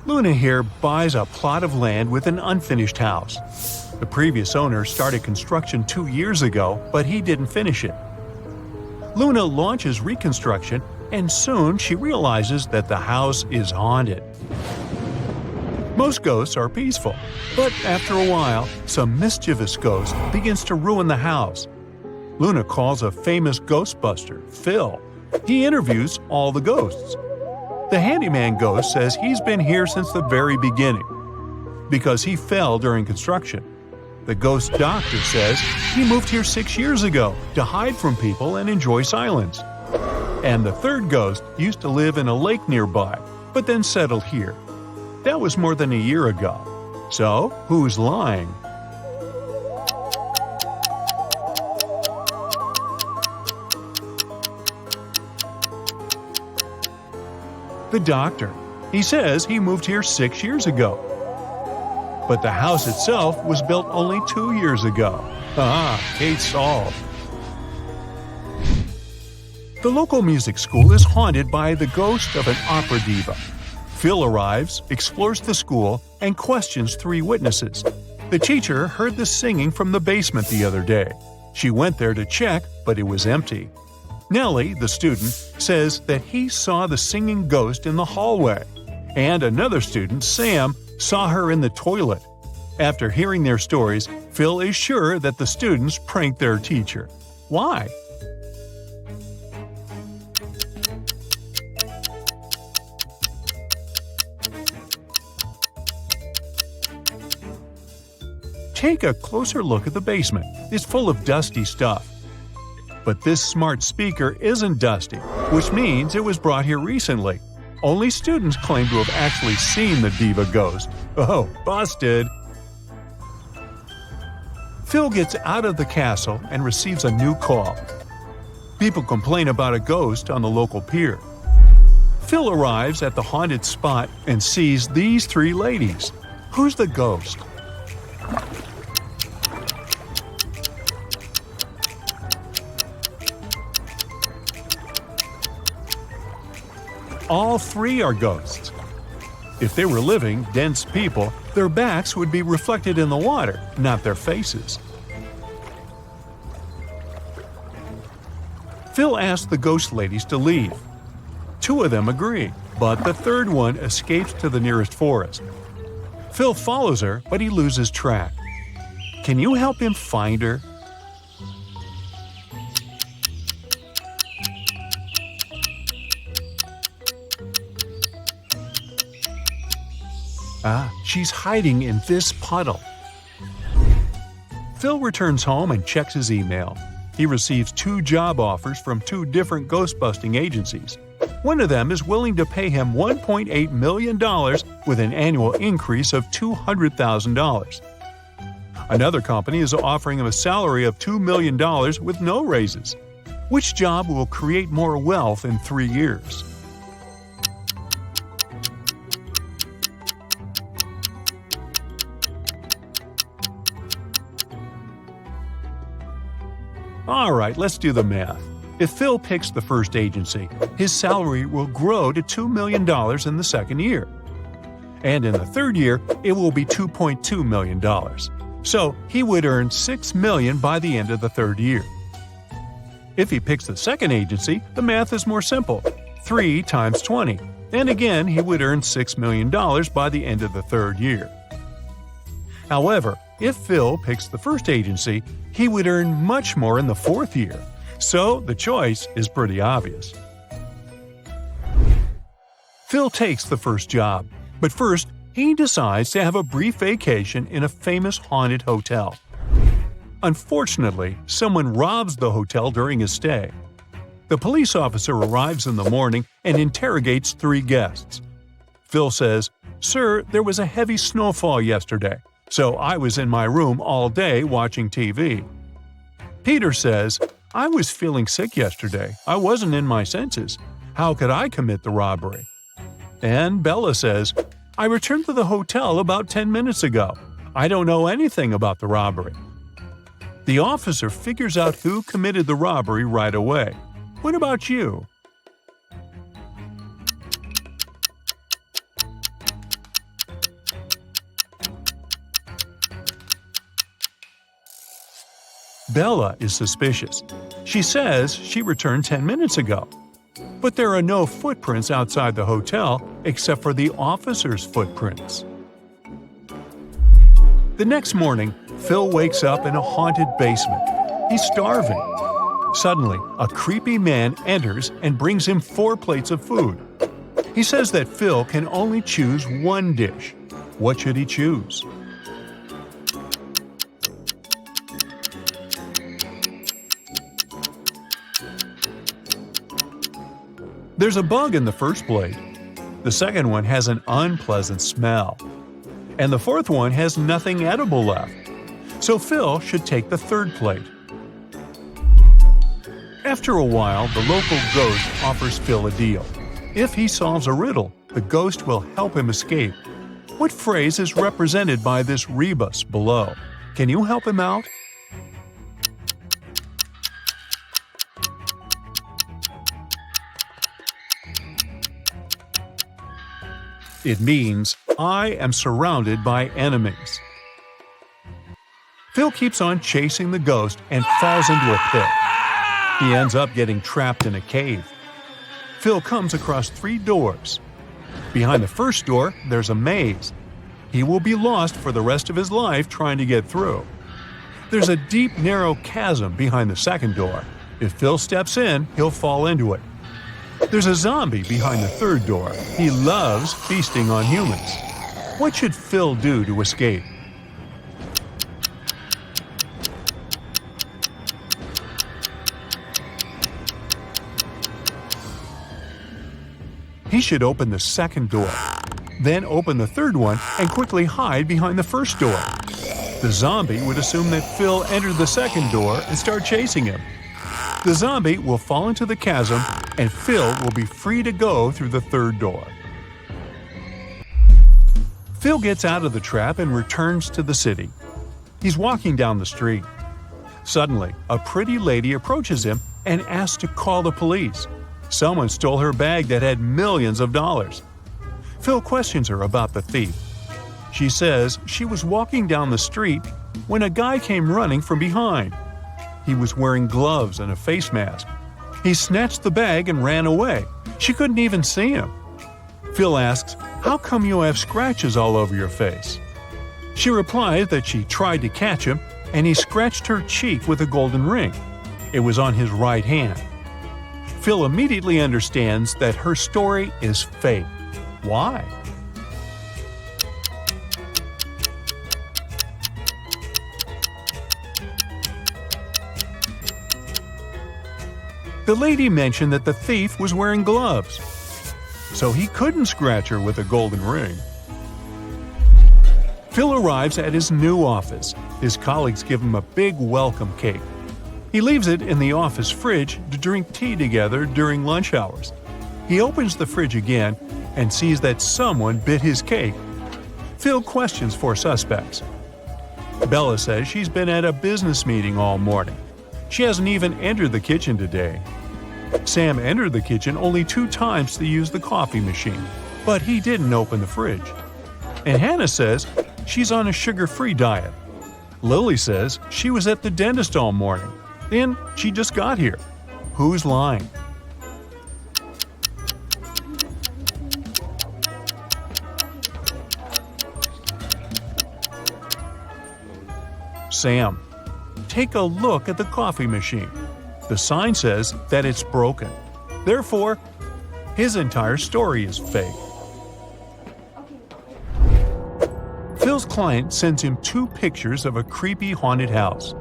Luna here buys a plot of land with an unfinished house. The previous owner started construction 2 years ago, but he didn't finish it. Luna launches reconstruction, and soon she realizes that the house is haunted. Most ghosts are peaceful, but after a while, some mischievous ghost begins to ruin the house. Luna calls a famous ghostbuster, Phil. He interviews all the ghosts. The handyman ghost says he's been here since the very beginning, because he fell during construction. The ghost doctor says he moved here 6 years ago to hide from people and enjoy silence. And the third ghost used to live in a lake nearby, but then settled here. That was more than a year ago. So, who's lying? The doctor. He says he moved here 6 years ago. But the house itself was built only 2 years ago. Case solved. The local music school is haunted by the ghost of an opera diva. Phil arrives, explores the school, and questions 3 witnesses. The teacher heard the singing from the basement the other day. She went there to check, but it was empty. Nellie, the student, says that he saw the singing ghost in the hallway. And another student, Sam, saw her in the toilet. After hearing their stories, Phil is sure that the students pranked their teacher. Why? Take a closer look at the basement. It's full of dusty stuff. But this smart speaker isn't dusty, which means it was brought here recently. Only students claim to have actually seen the diva ghost. Oh, busted! Phil gets out of the castle and receives a new call. People complain about a ghost on the local pier. Phil arrives at the haunted spot and sees these 3 ladies. Who's the ghost? All 3 are ghosts. If they were living, dense people, their backs would be reflected in the water, not their faces. Phil asks the ghost ladies to leave. 2 of them agree, but the third one escapes to the nearest forest. Phil follows her, but he loses track. Can you help him find her? She's hiding in this puddle. Phil returns home and checks his email. He receives 2 job offers from 2 different ghost-busting agencies. One of them is willing to pay him $1.8 million with an annual increase of $200,000. Another company is offering him a salary of $2 million with no raises. Which job will create more wealth in 3 years? Alright, let's do the math. If Phil picks the first agency, his salary will grow to $2 million in the second year. And in the third year, it will be $2.2 million. So he would earn $6 million by the end of the third year. If he picks the second agency, the math is more simple. 3 times 20. And again, he would earn $6 million by the end of the third year. However, if Phil picks the first agency, he would earn much more in the fourth year. So the choice is pretty obvious. Phil takes the first job, but first he decides to have a brief vacation in a famous haunted hotel. Unfortunately, someone robs the hotel during his stay. The police officer arrives in the morning and interrogates 3 guests. Phil says, "Sir, there was a heavy snowfall yesterday, so I was in my room all day watching TV." Peter says, "I was feeling sick yesterday. I wasn't in my senses. How could I commit the robbery?" And Bella says, "I returned to the hotel about 10 minutes ago. I don't know anything about the robbery." The officer figures out who committed the robbery right away. What about you? Bella is suspicious. She says she returned 10 minutes ago. But there are no footprints outside the hotel except for the officer's footprints. The next morning, Phil wakes up in a haunted basement. He's starving. Suddenly, a creepy man enters and brings him 4 plates of food. He says that Phil can only choose one dish. What should he choose? There's a bug in the first plate. The second one has an unpleasant smell. And the fourth one has nothing edible left. So Phil should take the third plate. After a while, the local ghost offers Phil a deal. If he solves a riddle, the ghost will help him escape. What phrase is represented by this rebus below? Can you help him out? It means, I am surrounded by enemies. Phil keeps on chasing the ghost and falls into a pit. He ends up getting trapped in a cave. Phil comes across 3 doors. Behind the first door, there's a maze. He will be lost for the rest of his life trying to get through. There's a deep, narrow chasm behind the second door. If Phil steps in, he'll fall into it. There's a zombie behind the third door. He loves feasting on humans. What should Phil do to escape? He should open the second door, then open the third one and quickly hide behind the first door. The zombie would assume that Phil entered the second door and start chasing him. The zombie will fall into the chasm and Phil will be free to go through the third door. Phil gets out of the trap and returns to the city. He's walking down the street. Suddenly, a pretty lady approaches him and asks to call the police. Someone stole her bag that had millions of dollars. Phil questions her about the thief. She says she was walking down the street when a guy came running from behind. He was wearing gloves and a face mask. He snatched the bag and ran away. She couldn't even see him. Phil asks, "How come you have scratches all over your face?" She replies that she tried to catch him and he scratched her cheek with a golden ring. It was on his right hand. Phil immediately understands that her story is fake. Why? The lady mentioned that the thief was wearing gloves, so he couldn't scratch her with a golden ring. Phil arrives at his new office. His colleagues give him a big welcome cake. He leaves it in the office fridge to drink tea together during lunch hours. He opens the fridge again and sees that someone bit his cake. Phil questions 4 suspects. Bella says she's been at a business meeting all morning. She hasn't even entered the kitchen today. Sam entered the kitchen only 2 times to use the coffee machine, but he didn't open the fridge. And Hannah says she's on a sugar-free diet. Lily says she was at the dentist all morning, and she just got here. Who's lying? Sam. Take a look at the coffee machine. The sign says that it's broken. Therefore, his entire story is fake. Phil's client sends him 2 pictures of a creepy haunted house.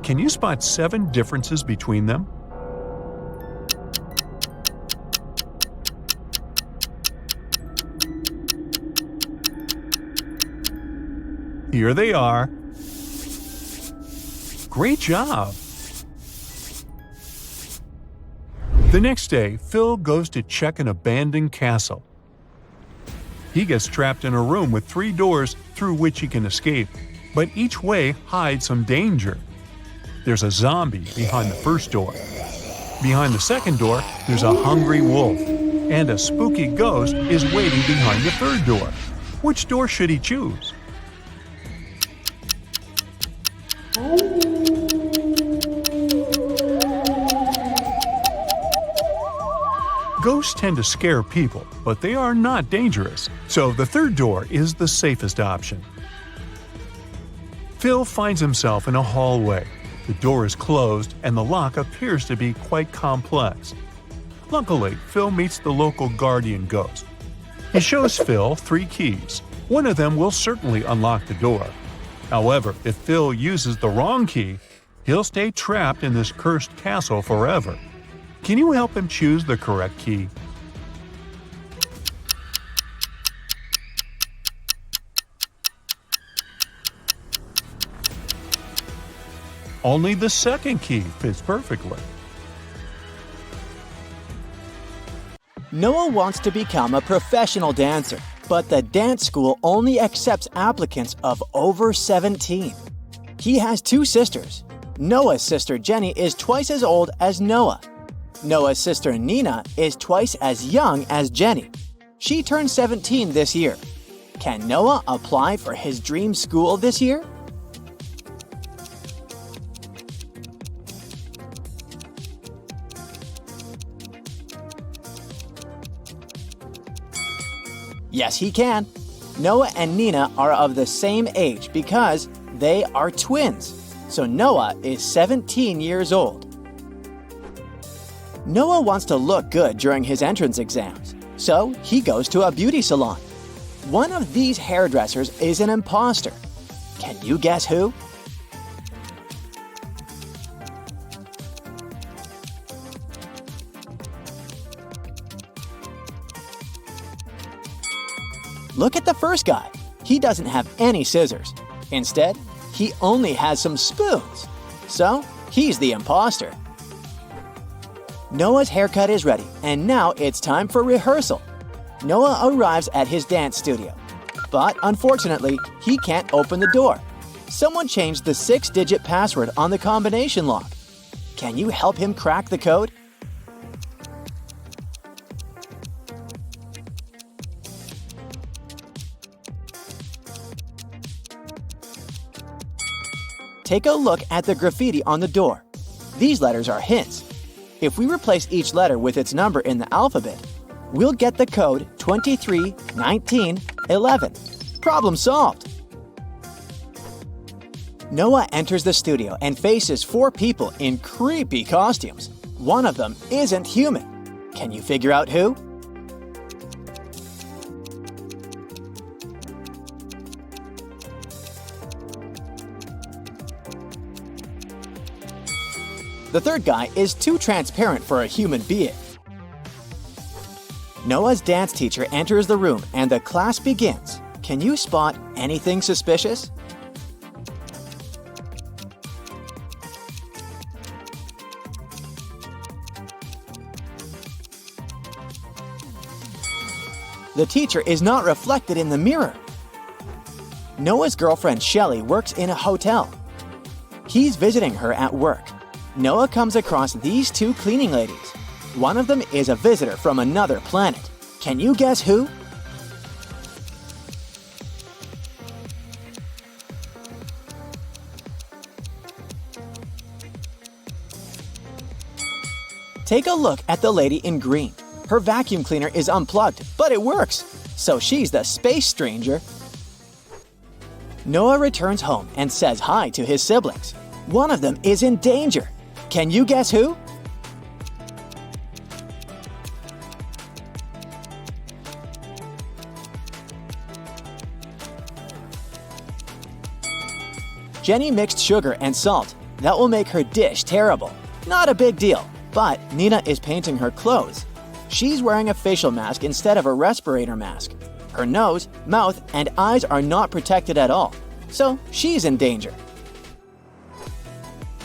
Can you spot 7 differences between them? Here they are. Great job! The next day, Phil goes to check an abandoned castle. He gets trapped in a room with 3 doors through which he can escape, but each way hides some danger. There's a zombie behind the first door. Behind the second door, there's a hungry wolf, and a spooky ghost is waiting behind the third door. Which door should he choose? Ghosts tend to scare people, but they are not dangerous, so the third door is the safest option. Phil finds himself in a hallway. The door is closed and the lock appears to be quite complex. Luckily, Phil meets the local guardian ghost. He shows Phil 3 keys. One of them will certainly unlock the door. However, if Phil uses the wrong key, he'll stay trapped in this cursed castle forever. Can you help him choose the correct key? Only the second key fits perfectly. Noah wants to become a professional dancer, but the dance school only accepts applicants of over 17. He has 2 sisters. Noah's sister Jenny is twice as old as Noah. Noah's sister Nina is twice as young as Jenny. She turned 17 this year. Can Noah apply for his dream school this year? Yes, he can. Noah and Nina are of the same age because they are twins. So Noah is 17 years old. Noah wants to look good during his entrance exams, so he goes to a beauty salon. One of these hairdressers is an imposter. Can you guess who? Look at the first guy. He doesn't have any scissors. Instead, he only has some spoons. So, he's the imposter. Noah's haircut is ready, and now it's time for rehearsal. Noah arrives at his dance studio. But unfortunately, he can't open the door. Someone changed the 6-digit password on the combination lock. Can you help him crack the code? Take a look at the graffiti on the door. These letters are hints. If we replace each letter with its number in the alphabet, we'll get the code 231911. Problem solved! Noah enters the studio and faces 4 people in creepy costumes. One of them isn't human. Can you figure out who? The third guy is too transparent for a human being. Noah's dance teacher enters the room and the class begins. Can you spot anything suspicious? The teacher is not reflected in the mirror. Noah's girlfriend Shelly works in a hotel. He's visiting her at work. Noah comes across these 2 cleaning ladies. One of them is a visitor from another planet. Can you guess who? Take a look at the lady in green. Her vacuum cleaner is unplugged, but it works. So she's the space stranger. Noah returns home and says hi to his siblings. One of them is in danger. Can you guess who? Jenny mixed sugar and salt. That will make her dish terrible. Not a big deal, but Nina is painting her clothes. She's wearing a facial mask instead of a respirator mask. Her nose, mouth, and eyes are not protected at all, so she's in danger.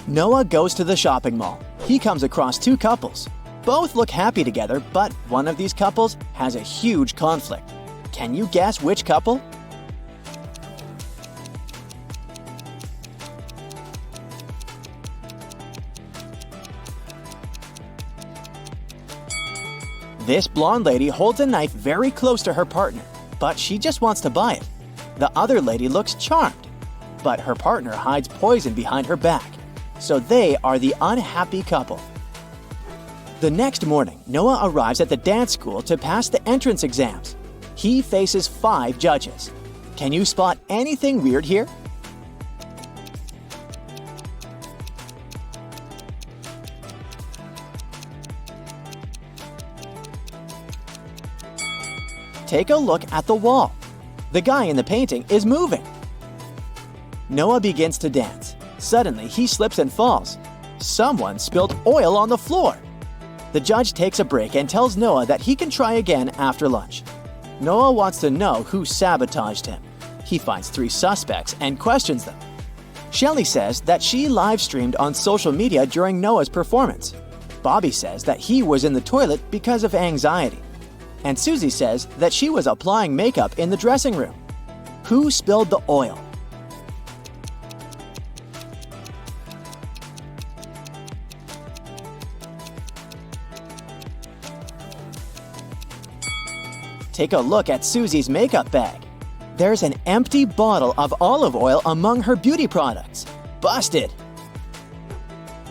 Noah goes to the shopping mall. He comes across 2 couples. Both look happy together, but one of these couples has a huge conflict. Can you guess which couple? This blonde lady holds a knife very close to her partner, but she just wants to buy it. The other lady looks charmed, but her partner hides poison behind her back. So they are the unhappy couple. The next morning, Noah arrives at the dance school to pass the entrance exams. He faces 5 judges. Can you spot anything weird here? Take a look at the wall. The guy in the painting is moving. Noah begins to dance. Suddenly, he slips and falls. Someone spilled oil on the floor. The judge takes a break and tells Noah that he can try again after lunch. Noah wants to know who sabotaged him. He finds 3 suspects and questions them. Shelly says that she live-streamed on social media during Noah's performance. Bobby says that he was in the toilet because of anxiety. And Susie says that she was applying makeup in the dressing room. Who spilled the oil? Take a look at Susie's makeup bag. There's an empty bottle of olive oil among her beauty products. Busted!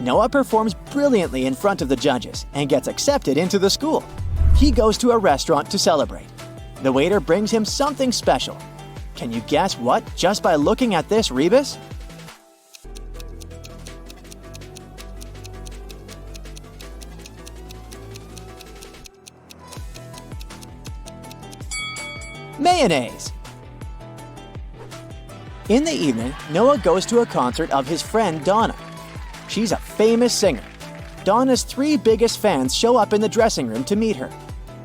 Noah performs brilliantly in front of the judges and gets accepted into the school. He goes to a restaurant to celebrate. The waiter brings him something special. Can you guess what just by looking at this rebus? Mayonnaise! In the evening, Noah goes to a concert of his friend Donna. She's a famous singer. Donna's 3 biggest fans show up in the dressing room to meet her.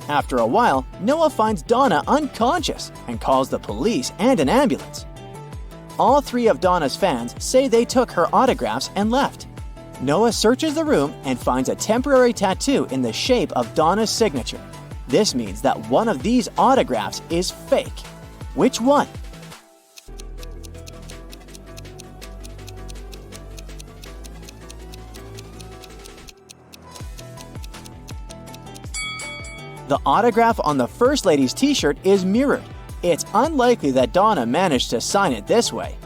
After a while, Noah finds Donna unconscious and calls the police and an ambulance. All 3 of Donna's fans say they took her autographs and left. Noah searches the room and finds a temporary tattoo in the shape of Donna's signature. This means that one of these autographs is fake. Which one? The autograph on the First Lady's t-shirt is mirrored. It's unlikely that Donna managed to sign it this way.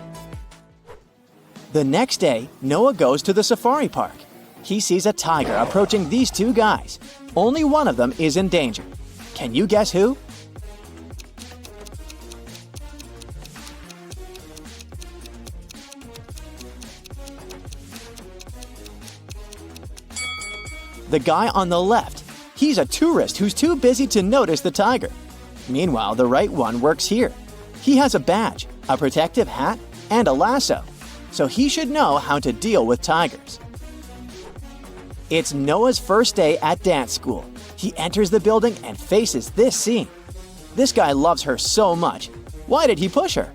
The next day, Noah goes to the safari park. He sees a tiger approaching these 2 guys. Only one of them is in danger. Can you guess who? The guy on the left. He's a tourist who's too busy to notice the tiger. Meanwhile, the right one works here. He has a badge, a protective hat, and a lasso, so he should know how to deal with tigers. It's Noah's first day at dance school. He enters the building and faces this scene. This guy loves her so much. Why did he push her?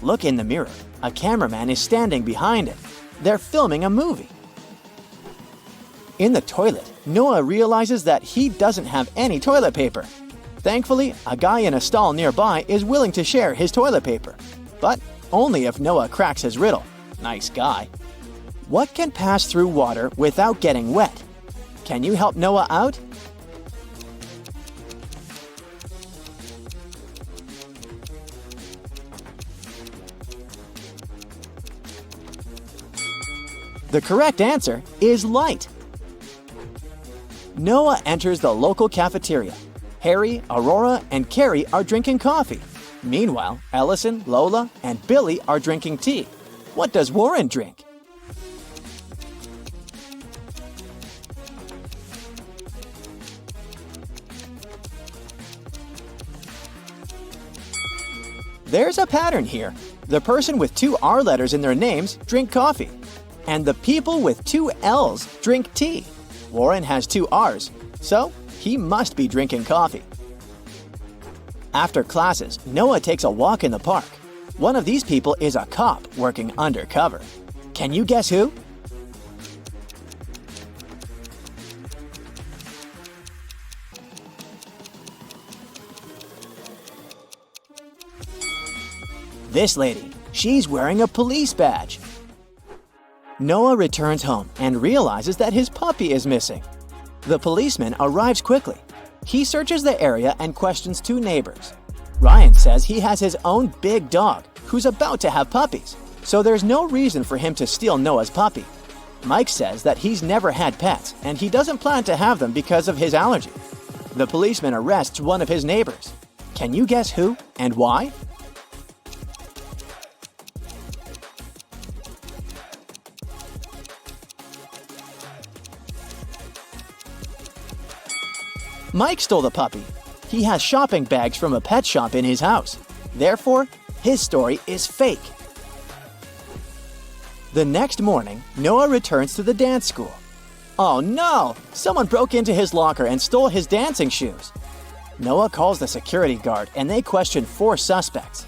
Look in the mirror. A cameraman is standing behind it. They're filming a movie. In the toilet, Noah realizes that he doesn't have any toilet paper. Thankfully, a guy in a stall nearby is willing to share his toilet paper. But only if Noah cracks his riddle. Nice guy. What can pass through water without getting wet? Can you help Noah out? The correct answer is light. Noah enters the local cafeteria. Harry, Aurora, and Carrie are drinking coffee. Meanwhile, Ellison, Lola, and Billy are drinking tea. What does Warren drink? There's a pattern here. The person with 2 R letters in their names drink coffee. And the people with 2 L's drink tea. Warren has 2 R's, so he must be drinking coffee. After classes, Noah takes a walk in the park. One of these people is a cop working undercover. Can you guess who? This lady. She's wearing a police badge. Noah returns home and realizes that his puppy is missing. The policeman arrives quickly. He searches the area and questions 2 neighbors. Ryan says he has his own big dog who's about to have puppies, so there's no reason for him to steal Noah's puppy. Mike says that he's never had pets and he doesn't plan to have them because of his allergy. The policeman arrests one of his neighbors. Can you guess who and why? Mike stole the puppy. He has shopping bags from a pet shop in his house. Therefore, his story is fake. The next morning, Noah returns to the dance school. Oh no! Someone broke into his locker and stole his dancing shoes. Noah calls the security guard and they question 4 suspects.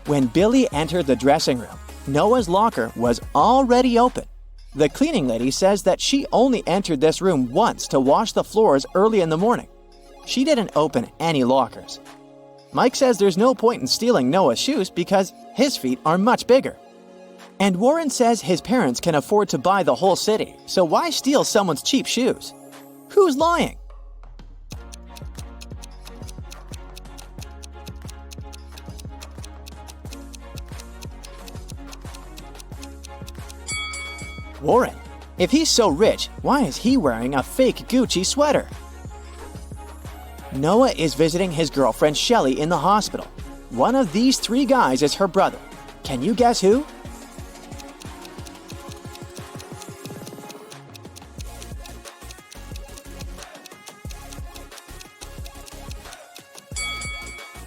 When Billy entered the dressing room, Noah's locker was already open. The cleaning lady says that she only entered this room once to wash the floors early in the morning. She didn't open any lockers. Mike says there's no point in stealing Noah's shoes because his feet are much bigger. And Warren says his parents can afford to buy the whole city, so why steal someone's cheap shoes? Who's lying? Warren. If he's so rich, why is he wearing a fake Gucci sweater? Noah is visiting his girlfriend Shelly in the hospital. One of these 3 guys is her brother. Can you guess who?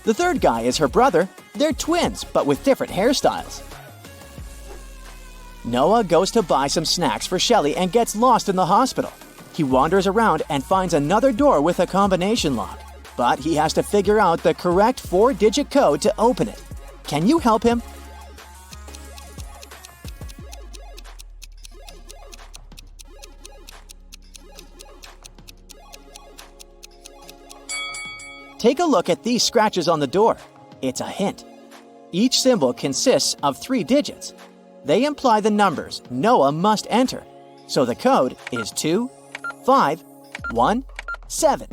The 3rd guy is her brother. They're twins, but with different hairstyles. Noah goes to buy some snacks for Shelly and gets lost in the hospital. He wanders around and finds another door with a combination lock, but he has to figure out the correct 4-digit code to open it. Can you help him? Take a look at these scratches on the door. It's a hint. Each symbol consists of 3 digits. They imply the numbers Noah must enter. So the code is 2517.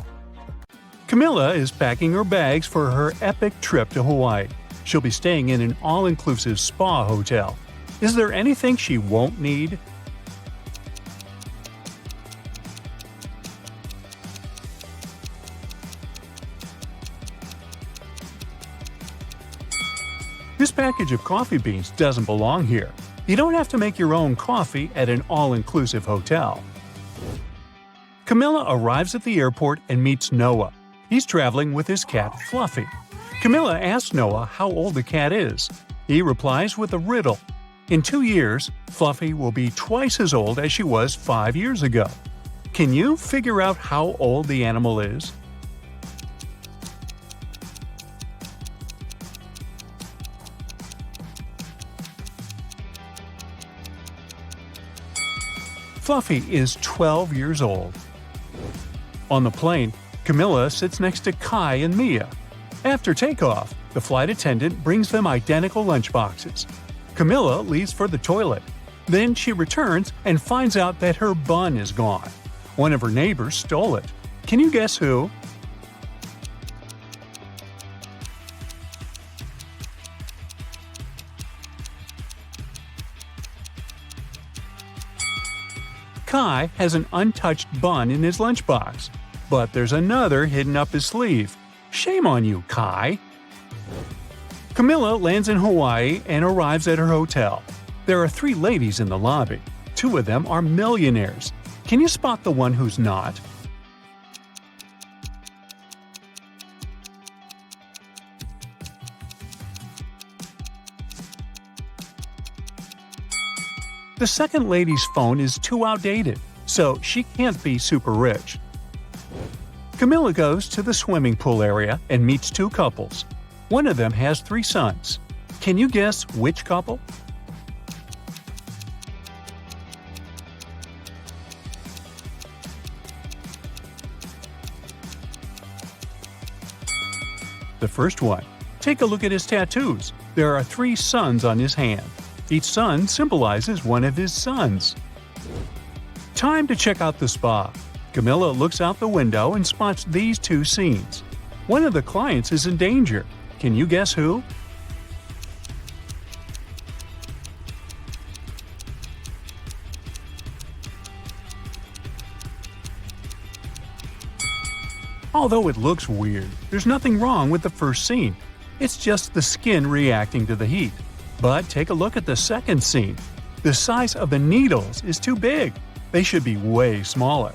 Camilla is packing her bags for her epic trip to Hawaii. She'll be staying in an all-inclusive spa hotel. Is there anything she won't need? This package of coffee beans doesn't belong here. You don't have to make your own coffee at an all-inclusive hotel. Camilla arrives at the airport and meets Noah. He's traveling with his cat, Fluffy. Camilla asks Noah how old the cat is. He replies with a riddle. In 2 years, Fluffy will be twice as old as she was 5 years ago. Can you figure out how old the animal is? Fluffy is 12 years old. On the plane, Camilla sits next to Kai and Mia. After takeoff, the flight attendant brings them identical lunchboxes. Camilla leaves for the toilet. Then she returns and finds out that her bun is gone. One of her neighbors stole it. Can you guess who? Kai has an untouched bun in his lunchbox, but there's another hidden up his sleeve. Shame on you, Kai! Camilla lands in Hawaii and arrives at her hotel. There are 3 ladies in the lobby. 2 of them are millionaires. Can you spot the one who's not? The second lady's phone is too outdated, so she can't be super rich. Camilla goes to the swimming pool area and meets 2 couples. One of them has 3 sons. Can you guess which couple? The first one. Take a look at his tattoos. There are 3 suns on his hand. Each sun symbolizes one of his sons. Time to check out the spa. Camilla looks out the window and spots these 2 scenes. One of the clients is in danger. Can you guess who? Although it looks weird, there's nothing wrong with the first scene. It's just the skin reacting to the heat. But take a look at the second scene. The size of the needles is too big. They should be way smaller.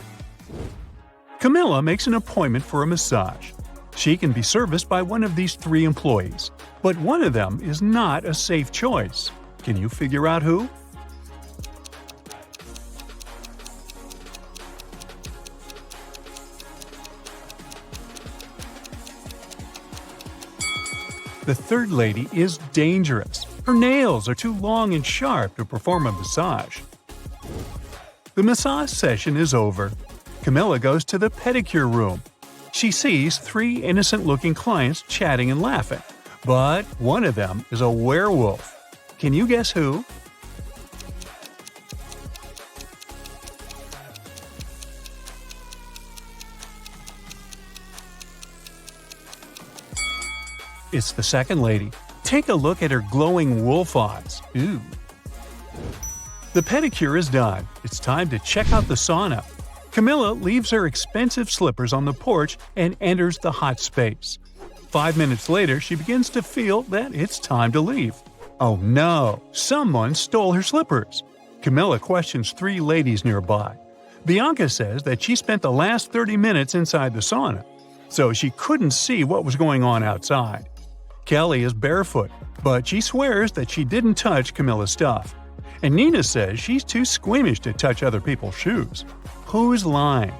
Camilla makes an appointment for a massage. She can be serviced by one of these 3 employees, but one of them is not a safe choice. Can you figure out who? The third lady is dangerous. Her nails are too long and sharp to perform a massage. The massage session is over. Camilla goes to the pedicure room. She sees 3 innocent-looking clients chatting and laughing, but one of them is a werewolf. Can you guess who? It's the second lady. Take a look at her glowing wolf eyes. Ooh. The pedicure is done. It's time to check out the sauna. Camilla leaves her expensive slippers on the porch and enters the hot space. 5 minutes later, she begins to feel that it's time to leave. Oh no! Someone stole her slippers. Camilla questions 3 ladies nearby. Bianca says that she spent the last 30 minutes inside the sauna, so she couldn't see what was going on outside. Kelly is barefoot, but she swears that she didn't touch Camilla's stuff. And Nina says she's too squeamish to touch other people's shoes. Who's lying?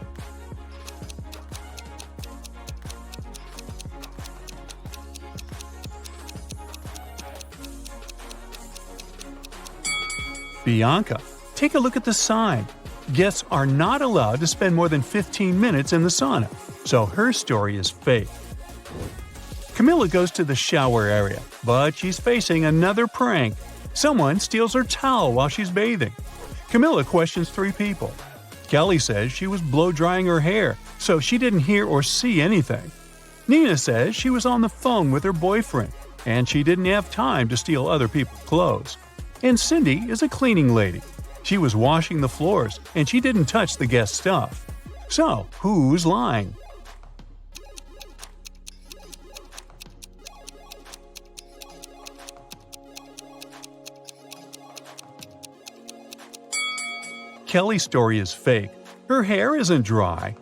Bianca. Take a look at the sign. Guests are not allowed to spend more than 15 minutes in the sauna, so her story is fake. Camilla goes to the shower area, but she's facing another prank. Someone steals her towel while she's bathing. Camilla questions 3 people. Kelly says she was blow-drying her hair, so she didn't hear or see anything. Nina says she was on the phone with her boyfriend, and she didn't have time to steal other people's clothes. And Cindy is a cleaning lady. She was washing the floors, and she didn't touch the guest stuff. So, who's lying? Kelly's story is fake. Her hair isn't dry.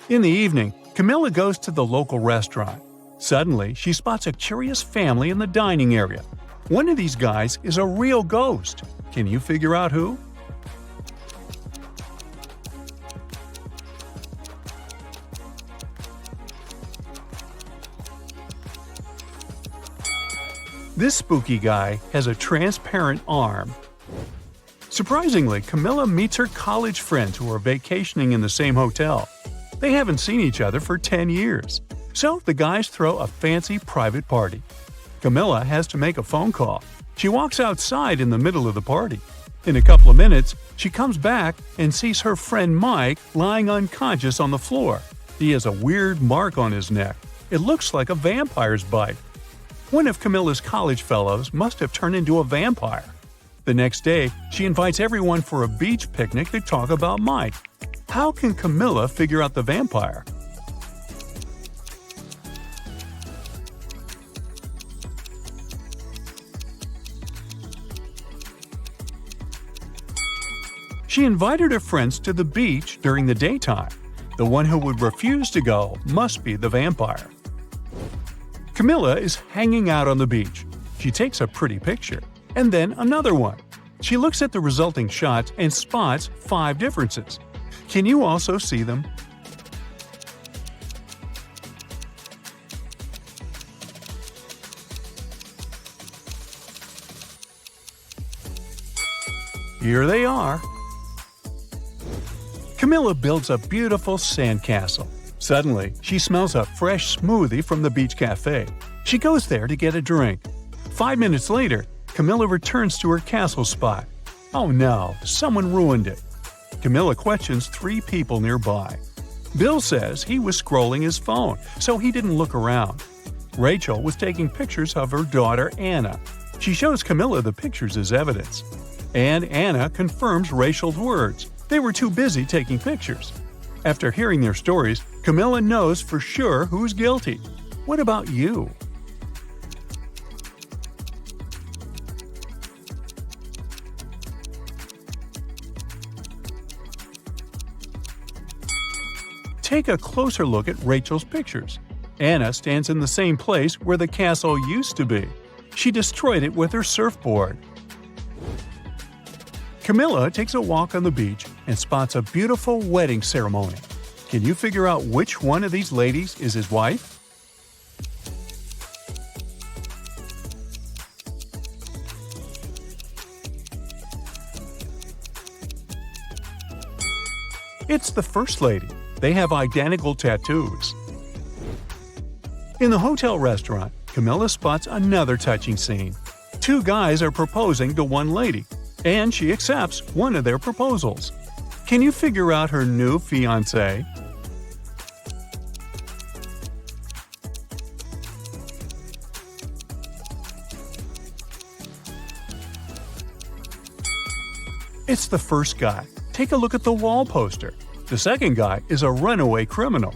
In the evening, Camilla goes to the local restaurant. Suddenly, she spots a curious family in the dining area. One of these guys is a real ghost. Can you figure out who? This spooky guy has a transparent arm. Surprisingly, Camilla meets her college friends who are vacationing in the same hotel. They haven't seen each other for 10 years. So the guys throw a fancy private party. Camilla has to make a phone call. She walks outside in the middle of the party. In a couple of minutes, she comes back and sees her friend Mike lying unconscious on the floor. He has a weird mark on his neck. It looks like a vampire's bite. One of Camilla's college fellows must have turned into a vampire. The next day, she invites everyone for a beach picnic to talk about Mike. How can Camilla figure out the vampire? She invited her friends to the beach during the daytime. The one who would refuse to go must be the vampire. Camilla is hanging out on the beach. She takes a pretty picture, and then another one. She looks at the resulting shots and spots 5 differences. Can you also see them? Here they are. Camilla builds a beautiful sandcastle. Suddenly, she smells a fresh smoothie from the beach cafe. She goes there to get a drink. 5 minutes later, Camilla returns to her castle spot. Oh no, someone ruined it. Camilla questions 3 people nearby. Bill says he was scrolling his phone, so he didn't look around. Rachel was taking pictures of her daughter Anna. She shows Camilla the pictures as evidence. And Anna confirms Rachel's words. They were too busy taking pictures. After hearing their stories, Camilla knows for sure who's guilty. What about you? Take a closer look at Rachel's pictures. Anna stands in the same place where the castle used to be. She destroyed it with her surfboard. Camilla takes a walk on the beach and spots a beautiful wedding ceremony. Can you figure out which one of these ladies is his wife? It's the first lady. They have identical tattoos. In the hotel restaurant, Camilla spots another touching scene. Two guys are proposing to one lady, and she accepts one of their proposals. Can you figure out her new fiancé? It's the first guy. Take a look at the wall poster. The second guy is a runaway criminal.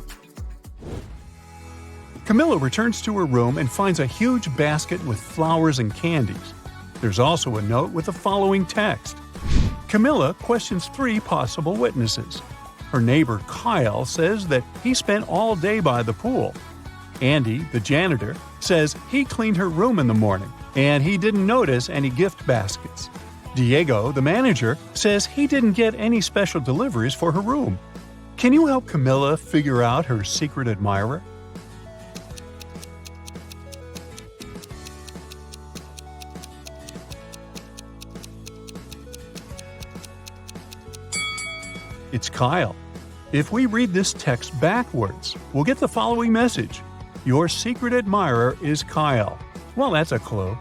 Camilla returns to her room and finds a huge basket with flowers and candies. There's also a note with the following text. Camilla questions 3 possible witnesses. Her neighbor Kyle says that he spent all day by the pool. Andy, the janitor, says he cleaned her room in the morning and he didn't notice any gift baskets. Diego, the manager, says he didn't get any special deliveries for her room. Can you help Camilla figure out her secret admirer? It's Kyle. If we read this text backwards, we'll get the following message. Your secret admirer is Kyle. Well, that's a clue.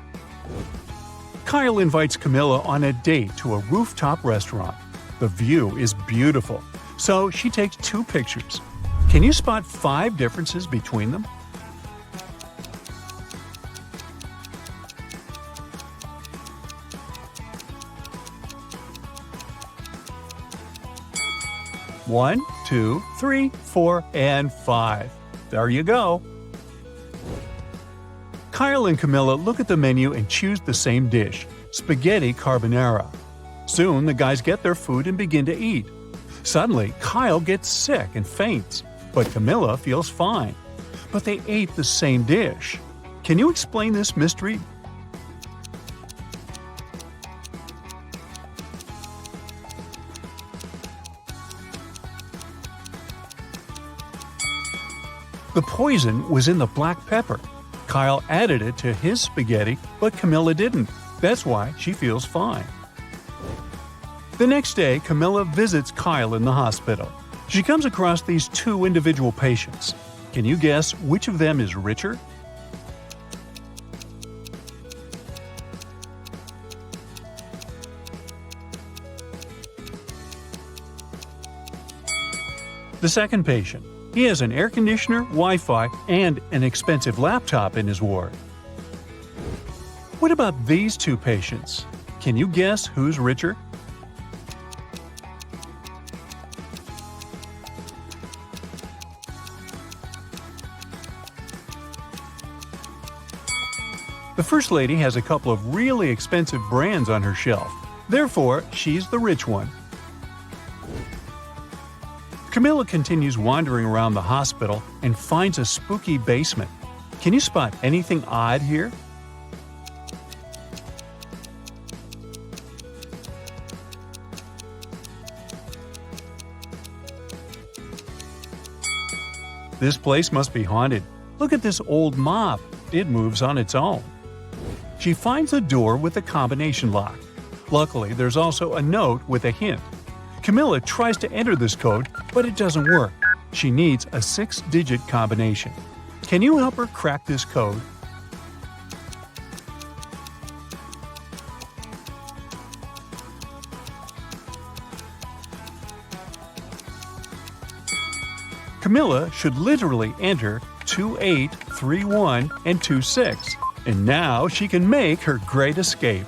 Kyle invites Camilla on a date to a rooftop restaurant. The view is beautiful, so she takes 2 pictures. Can you spot 5 differences between them? One, 2, 3, 4, and 5. There you go. Kyle and Camilla look at the menu and choose the same dish, spaghetti carbonara. Soon, the guys get their food and begin to eat. Suddenly, Kyle gets sick and faints, but Camilla feels fine. But they ate the same dish. Can you explain this mystery? The poison was in the black pepper. Kyle added it to his spaghetti, but Camilla didn't. That's why she feels fine. The next day, Camilla visits Kyle in the hospital. She comes across these 2 individual patients. Can you guess which of them is richer? The second patient. He has an air conditioner, Wi-Fi, and an expensive laptop in his ward. What about these 2 patients? Can you guess who's richer? The first lady has a couple of really expensive brands on her shelf. Therefore, she's the rich one. Camilla continues wandering around the hospital and finds a spooky basement. Can you spot anything odd here? This place must be haunted. Look at this old mop. It moves on its own. She finds a door with a combination lock. Luckily, there's also a note with a hint. Camilla tries to enter this code, but it doesn't work. She needs a 6-digit combination. Can you help her crack this code? Camilla should literally enter 28, 31, and 26. And now she can make her great escape.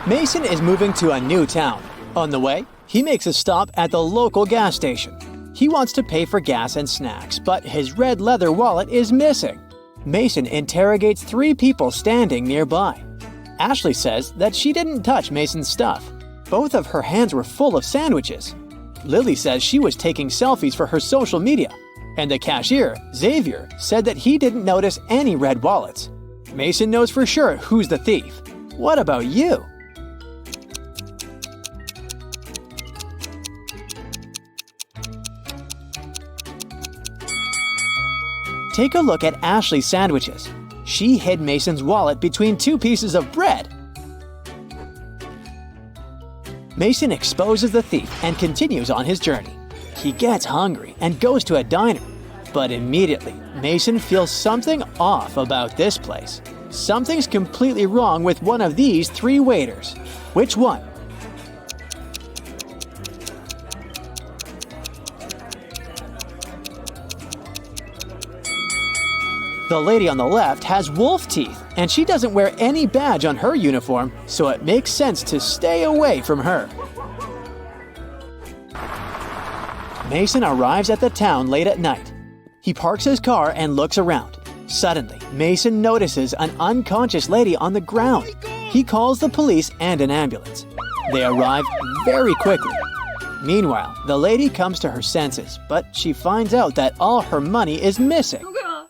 Mason is moving to a new town. On the way, he makes a stop at the local gas station. He wants to pay for gas and snacks, but his red leather wallet is missing. Mason interrogates 3 people standing nearby. Ashley says that she didn't touch Mason's stuff. Both of her hands were full of sandwiches. Lily says she was taking selfies for her social media. And the cashier, Xavier, said that he didn't notice any red wallets. Mason knows for sure who's the thief. What about you? Take a look at Ashley's sandwiches. She hid Mason's wallet between 2 pieces of bread. Mason exposes the thief and continues on his journey. He gets hungry and goes to a diner. But immediately, Mason feels something off about this place. Something's completely wrong with one of these 3 waiters. Which one? The lady on the left has wolf teeth, and she doesn't wear any badge on her uniform, so it makes sense to stay away from her. Mason arrives at the town late at night. He parks his car and looks around. Suddenly, Mason notices an unconscious lady on the ground. He calls the police and an ambulance. They arrive very quickly. Meanwhile, the lady comes to her senses, but she finds out that all her money is missing.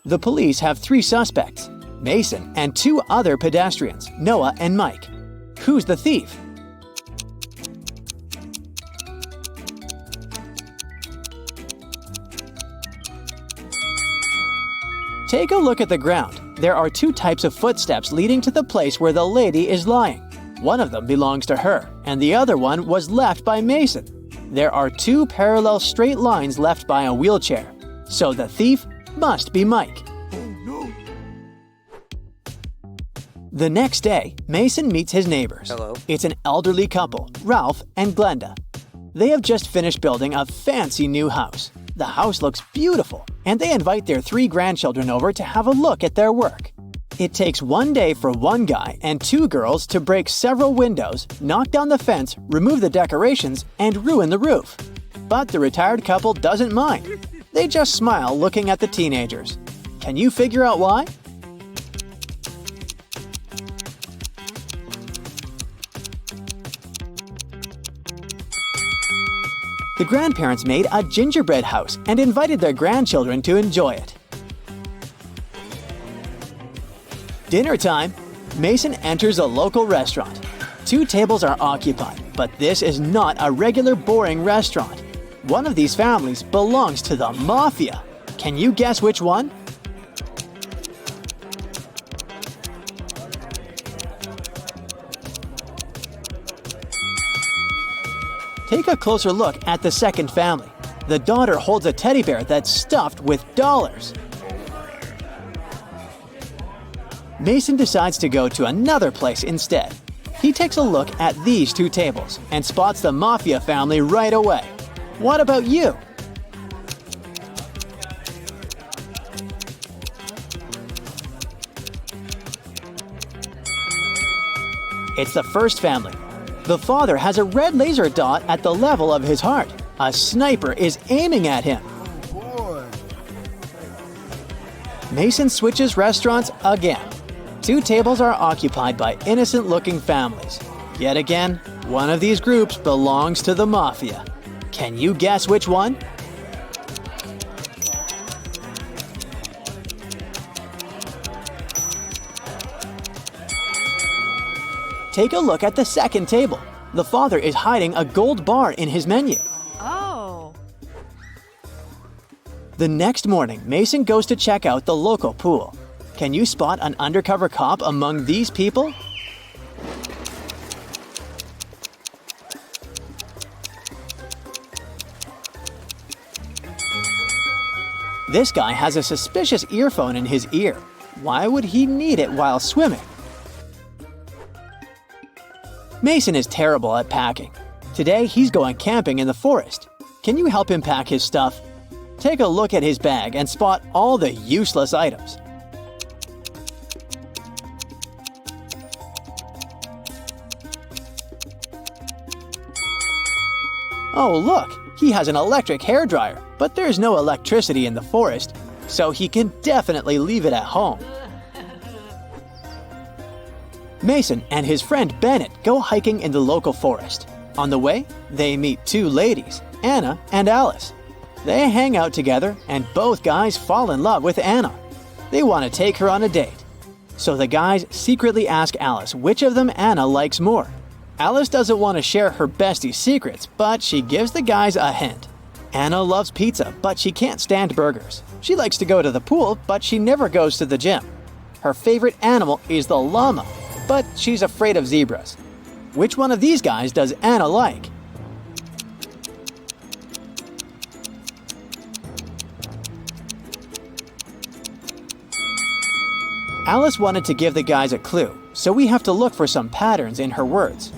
The police have 3 suspects, Mason and 2 other pedestrians, Noah and Mike. Who's the thief? Take a look at the ground. There are 2 types of footsteps leading to the place where the lady is lying. One of them belongs to her, and the other one was left by Mason. There are 2 parallel straight lines left by a wheelchair. So the thief must be Mike. Oh no. The next day, Mason meets his neighbors. Hello. It's an elderly couple, Ralph and Glenda. They have just finished building a fancy new house. The house looks beautiful, and they invite their 3 grandchildren over to have a look at their work. It takes 1 day for 1 guy and 2 girls to break several windows, knock down the fence, remove the decorations, and ruin the roof. But the retired couple doesn't mind. They just smile looking at the teenagers. Can you figure out why? The grandparents made a gingerbread house and invited their grandchildren to enjoy it. Dinner time. Mason enters a local restaurant. 2 tables are occupied, but this is not a regular boring restaurant. One of these families belongs to the Mafia. Can you guess which one? Take a closer look at the second family. The daughter holds a teddy bear that's stuffed with dollars. Mason decides to go to another place instead. He takes a look at these 2 tables and spots the Mafia family right away. What about you? It's the first family. The father has a red laser dot at the level of his heart. A sniper is aiming at him. Boy. Mason switches restaurants again. 2 tables are occupied by innocent-looking families. Yet again, one of these groups belongs to the Mafia. Can you guess which one? Take a look at the second table. The father is hiding a gold bar in his menu. Oh. The next morning, Mason goes to check out the local pool. Can you spot an undercover cop among these people? This guy has a suspicious earphone in his ear. Why would he need it while swimming? Mason is terrible at packing. Today, he's going camping in the forest. Can you help him pack his stuff? Take a look at his bag and spot all the useless items. Oh look, he has an electric hairdryer, but there's no electricity in the forest, so he can definitely leave it at home. Mason and his friend Bennett go hiking in the local forest. On the way, they meet two ladies, Anna and Alice. They hang out together and both guys fall in love with Anna. They want to take her on a date. So the guys secretly ask Alice which of them Anna likes more. Alice doesn't want to share her bestie's secrets, but she gives the guys a hint. Anna loves pizza, but she can't stand burgers. She likes to go to the pool, but she never goes to the gym. Her favorite animal is the llama, but she's afraid of zebras. Which one of these guys does Anna like? Alice wanted to give the guys a clue, so we have to look for some patterns in her words.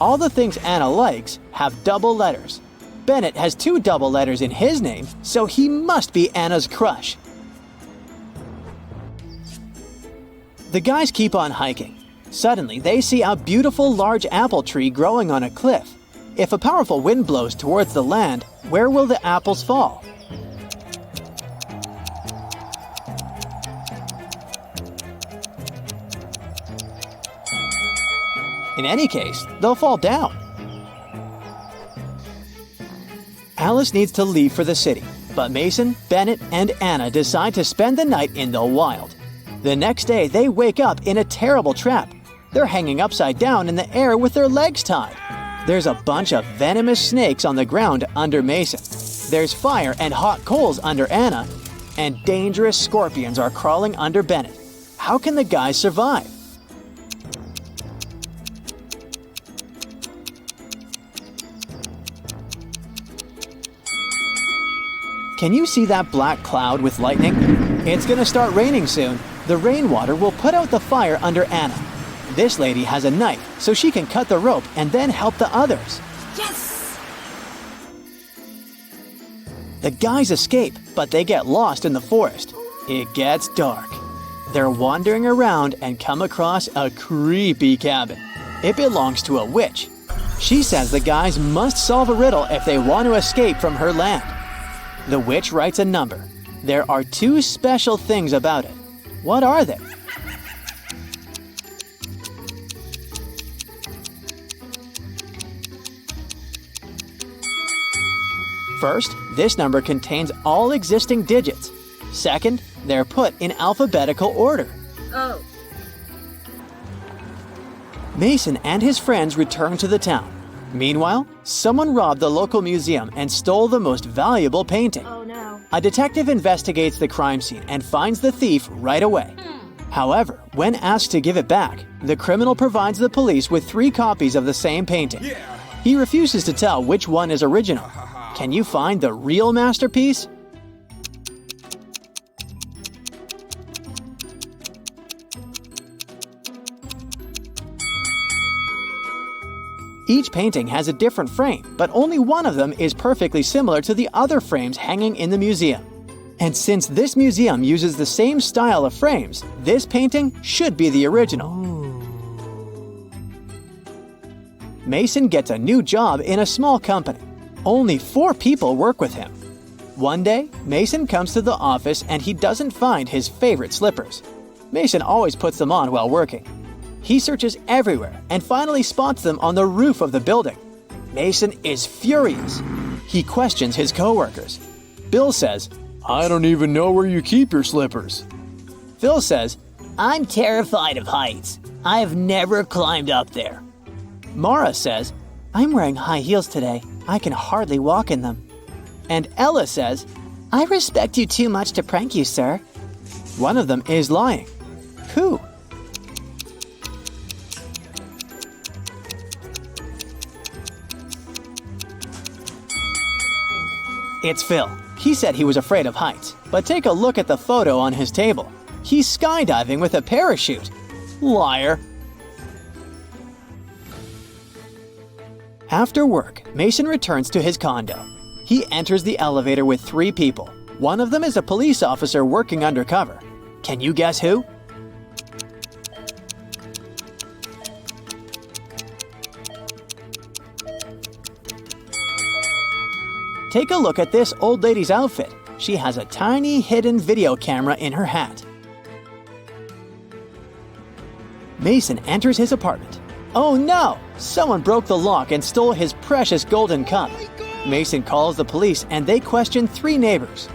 All the things Anna likes have double letters. Bennett has 2 double letters in his name, so he must be Anna's crush. The guys keep on hiking. Suddenly, they see a beautiful large apple tree growing on a cliff. If a powerful wind blows towards the land, where will the apples fall? In any case, they'll fall down. Alice needs to leave for the city, but Mason, Bennett, and Anna decide to spend the night in the wild. The next day, they wake up in a terrible trap. They're hanging upside down in the air with their legs tied. There's a bunch of venomous snakes on the ground under Mason. There's fire and hot coals under Anna, and dangerous scorpions are crawling under Bennett. How can the guys survive? Can you see that black cloud with lightning? It's gonna start raining soon. The rainwater will put out the fire under Anna. This lady has a knife, so she can cut the rope and then help the others. Yes! The guys escape, but they get lost in the forest. It gets dark. They're wandering around and come across a creepy cabin. It belongs to a witch. She says the guys must solve a riddle if they want to escape from her land. The witch writes a number. There are 2 special things about it. What are they? First, this number contains all existing digits. Second, they're put in alphabetical order. Oh. Mason and his friends return to the town. Meanwhile, someone robbed the local museum and stole the most valuable painting. Oh no. A detective investigates the crime scene and finds the thief right away. However, when asked to give it back, the criminal provides the police with 3 copies of the same painting. He refuses to tell which one is original. Can you find the real masterpiece? Each painting has a different frame, but only one of them is perfectly similar to the other frames hanging in the museum. And since this museum uses the same style of frames, this painting should be the original. Mason gets a new job in a small company. Only 4 people work with him. One day, Mason comes to the office and he doesn't find his favorite slippers. Mason always puts them on while working. He searches everywhere and finally spots them on the roof of the building. Mason is furious. He questions his coworkers. Bill says, "I don't even know where you keep your slippers." Phil says, "I'm terrified of heights. I've never climbed up there." Mara says, "I'm wearing high heels today. I can hardly walk in them." And Ella says, "I respect you too much to prank you, sir." One of them is lying. Who? It's Phil. He said he was afraid of heights, but take a look at the photo on his table. He's skydiving with a parachute. Liar. After work, Mason returns to his condo. He enters the elevator with 3 people. One of them is a police officer working undercover. Can you guess who? Take a look at this old lady's outfit. She has a tiny hidden video camera in her hat. Mason enters his apartment. Oh no! Someone broke the lock and stole his precious golden cup. Mason calls the police and they question 3 neighbors.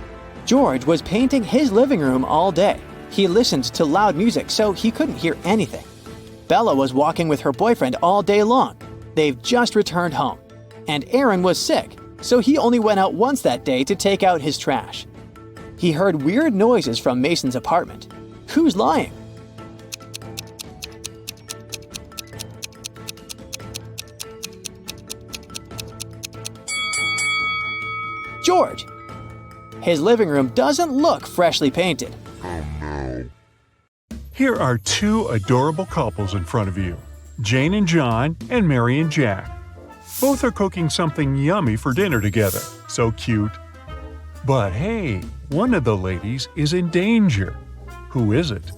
George was painting his living room all day. He listened to loud music so he couldn't hear anything. Bella was walking with her boyfriend all day long. They've just returned home. And Aaron was sick, so he only went out once that day to take out his trash. He heard weird noises from Mason's apartment. Who's lying? George. His living room doesn't look freshly painted. Here are 2 adorable couples in front of you, Jane and John and Mary and Jack. Both are cooking something yummy for dinner together. So cute. But hey, one of the ladies is in danger. Who is it?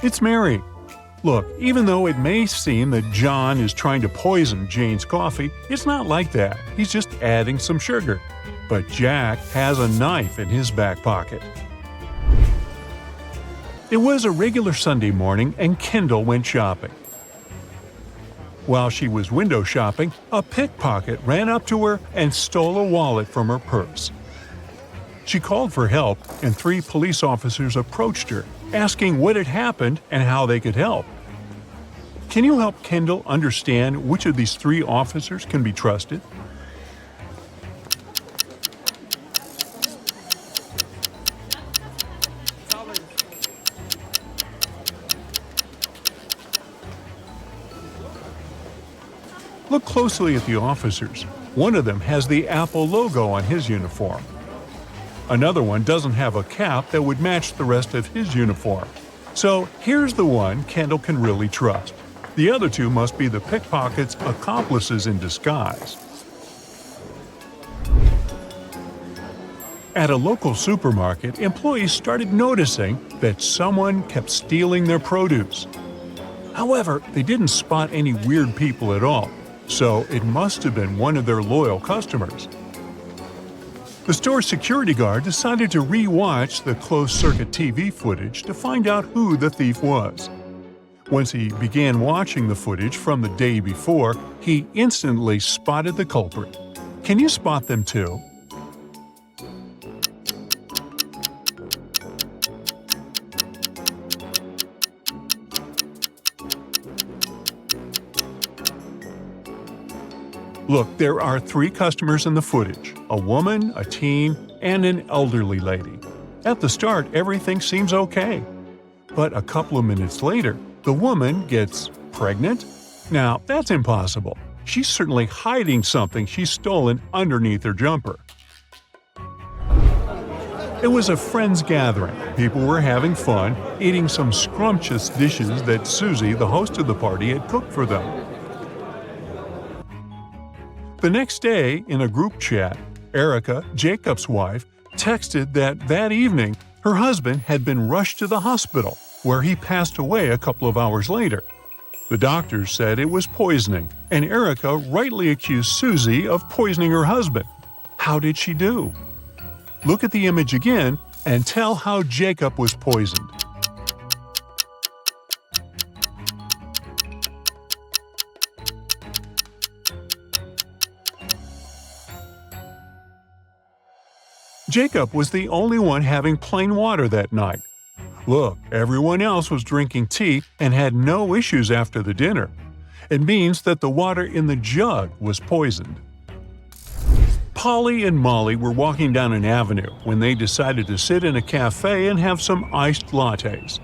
It's Mary. Look, even though it may seem that John is trying to poison Jane's coffee, it's not like that. He's just adding some sugar. But Jack has a knife in his back pocket. It was a regular Sunday morning and Kendall went shopping. While she was window shopping, a pickpocket ran up to her and stole a wallet from her purse. She called for help and 3 police officers approached her, asking what had happened and how they could help. Can you help Kendall understand which of these 3 officers can be trusted? Look closely at the officers. One of them has the Apple logo on his uniform. Another one doesn't have a cap that would match the rest of his uniform. So here's the one Kendall can really trust. The other 2 must be the pickpocket's accomplices in disguise. At a local supermarket, employees started noticing that someone kept stealing their produce. However, they didn't spot any weird people at all, so it must have been one of their loyal customers. The store's security guard decided to re-watch the closed-circuit TV footage to find out who the thief was. Once he began watching the footage from the day before, he instantly spotted the culprit. Can you spot them too? Look, there are 3 customers in the footage, a woman, a teen, and an elderly lady. At the start, everything seems okay. But a couple of minutes later, the woman gets pregnant? Now, that's impossible. She's certainly hiding something she's stolen underneath her jumper. It was a friends gathering. People were having fun, eating some scrumptious dishes that Susie, the host of the party, had cooked for them. The next day, in a group chat, Erica, Jacob's wife, texted that evening her husband had been rushed to the hospital, where he passed away a couple of hours later. The doctors said it was poisoning, and Erica rightly accused Susie of poisoning her husband. How did she do? Look at the image again and tell how Jacob was poisoned. Jacob was the only one having plain water that night. Look, everyone else was drinking tea and had no issues after the dinner. It means that the water in the jug was poisoned. Polly and Molly were walking down an avenue when they decided to sit in a cafe and have some iced lattes.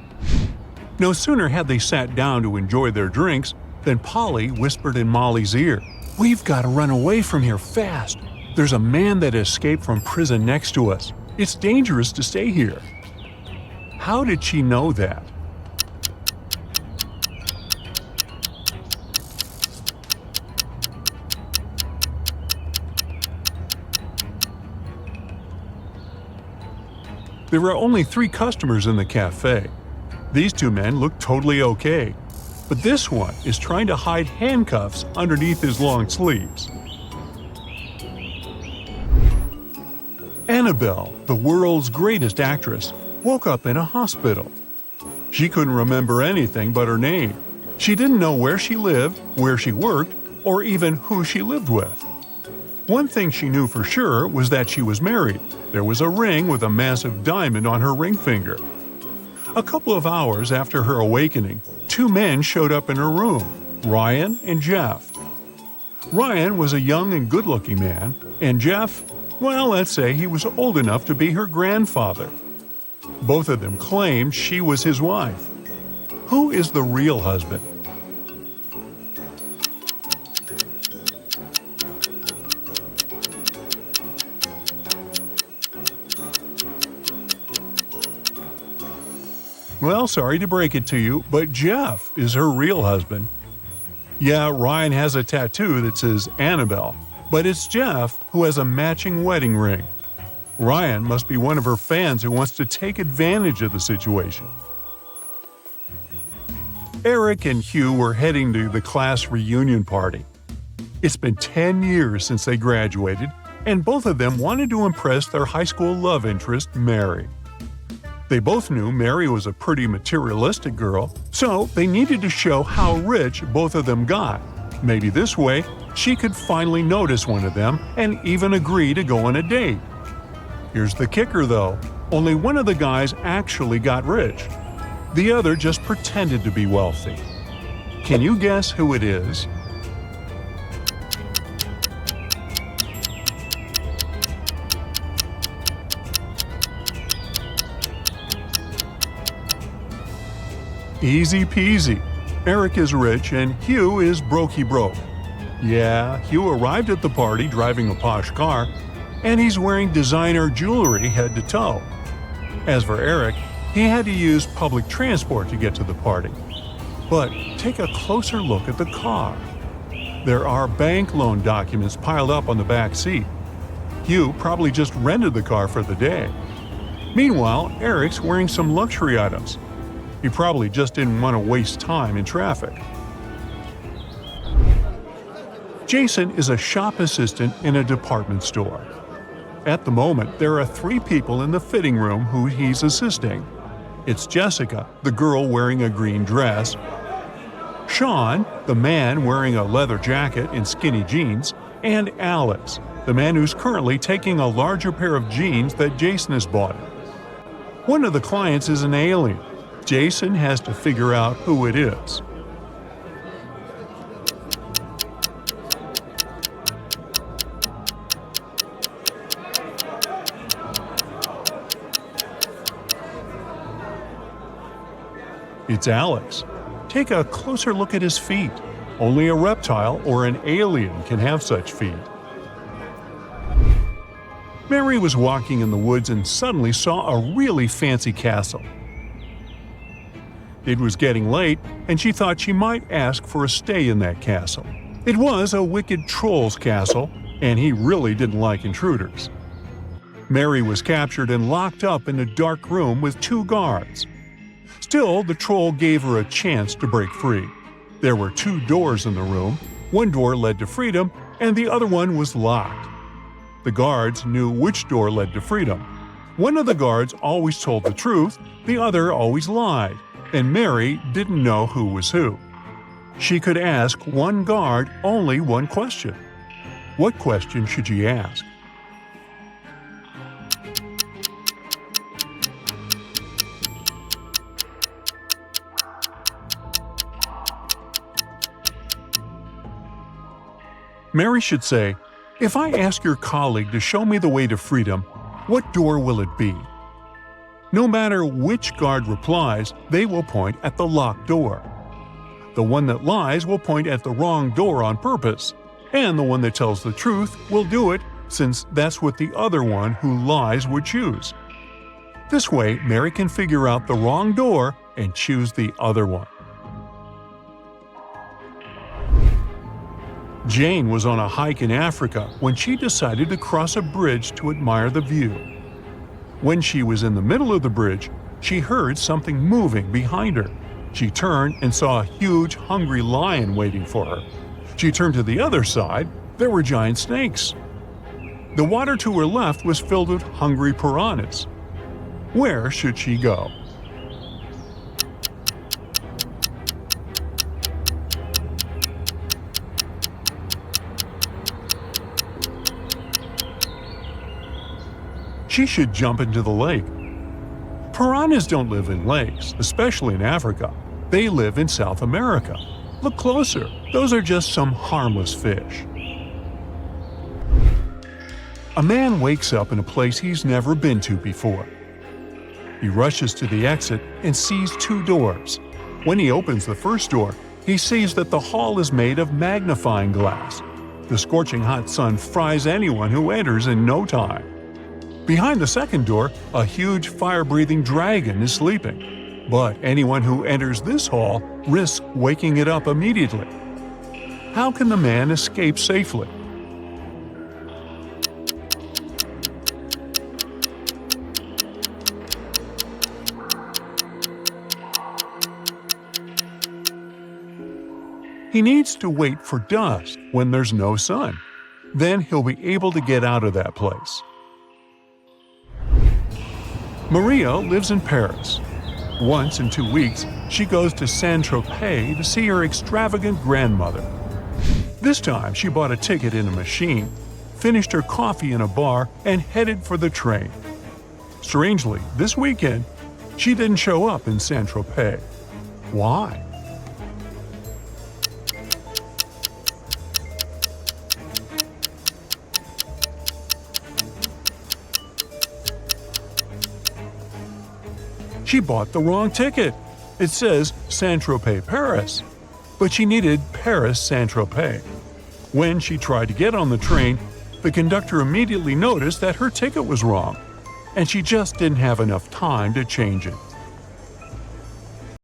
No sooner had they sat down to enjoy their drinks than Polly whispered in Molly's ear, "We've got to run away from here fast. There's a man that escaped from prison next to us. It's dangerous to stay here." How did she know that? There were only 3 customers in the cafe. These 2 men look totally okay, but this one is trying to hide handcuffs underneath his long sleeves. Annabelle, the world's greatest actress, woke up in a hospital. She couldn't remember anything but her name. She didn't know where she lived, where she worked, or even who she lived with. One thing she knew for sure was that she was married. There was a ring with a massive diamond on her ring finger. A couple of hours after her awakening, 2 men showed up in her room, Ryan and Jeff. Ryan was a young and good-looking man, and Jeff, well, let's say he was old enough to be her grandfather. Both of them claimed she was his wife. Who is the real husband? Well, sorry to break it to you, but Jeff is her real husband. Yeah, Ryan has a tattoo that says Annabelle, but it's Jeff who has a matching wedding ring. Ryan must be one of her fans who wants to take advantage of the situation. Eric and Hugh were heading to the class reunion party. It's been 10 years since they graduated, and both of them wanted to impress their high school love interest, Mary. They both knew Mary was a pretty materialistic girl, so they needed to show how rich both of them got. Maybe this way, she could finally notice one of them and even agree to go on a date. Here's the kicker though, only one of the guys actually got rich. The other just pretended to be wealthy. Can you guess who it is? Easy peasy. Eric is rich and Hugh is brokey broke. Yeah, Hugh arrived at the party driving a posh car, and he's wearing designer jewelry head to toe. As for Eric, he had to use public transport to get to the party. But take a closer look at the car. There are bank loan documents piled up on the back seat. Hugh probably just rented the car for the day. Meanwhile, Eric's wearing some luxury items. He probably just didn't want to waste time in traffic. Jason is a shop assistant in a department store. At the moment, there are 3 people in the fitting room who he's assisting. It's Jessica, the girl wearing a green dress, Sean, the man wearing a leather jacket and skinny jeans, and Alex, the man who's currently taking a larger pair of jeans that Jason has bought him. One of the clients is an alien. Jason has to figure out who it is. It's Alex. Take a closer look at his feet. Only a reptile or an alien can have such feet. Mary was walking in the woods and suddenly saw a really fancy castle. It was getting late, and she thought she might ask for a stay in that castle. It was a wicked troll's castle, and he really didn't like intruders. Mary was captured and locked up in a dark room with 2 guards. Still, the troll gave her a chance to break free. There were 2 doors in the room. One door led to freedom, and the other one was locked. The guards knew which door led to freedom. One of the guards always told the truth, the other always lied, and Mary didn't know who was who. She could ask one guard only one question. What question should she ask? Mary should say, "If I ask your colleague to show me the way to freedom, what door will it be?" No matter which guard replies, they will point at the locked door. The one that lies will point at the wrong door on purpose, and the one that tells the truth will do it since that's what the other one who lies would choose. This way, Mary can figure out the wrong door and choose the other one. Jane was on a hike in Africa when she decided to cross a bridge to admire the view. When she was in the middle of the bridge, she heard something moving behind her. She turned and saw a huge, hungry lion waiting for her. She turned to the other side. There were giant snakes. The water to her left was filled with hungry piranhas. Where should she go? She should jump into the lake. Piranhas don't live in lakes, especially in Africa. They live in South America. Look closer. Those are just some harmless fish. A man wakes up in a place he's never been to before. He rushes to the exit and sees two doors. When he opens the first door, he sees that the hall is made of magnifying glass. The scorching hot sun fries anyone who enters in no time. Behind the second door, a huge fire-breathing dragon is sleeping. But anyone who enters this hall risks waking it up immediately. How can the man escape safely? He needs to wait for dusk when there's no sun. Then he'll be able to get out of that place. Maria lives in Paris. Once in 2 weeks, she goes to Saint-Tropez to see her extravagant grandmother. This time, she bought a ticket in a machine, finished her coffee in a bar, and headed for the train. Strangely, this weekend, she didn't show up in Saint-Tropez. Why? She bought the wrong ticket. It says Saint-Tropez, Paris, but she needed Paris, Saint-Tropez. When she tried to get on the train, the conductor immediately noticed that her ticket was wrong, and she just didn't have enough time to change it.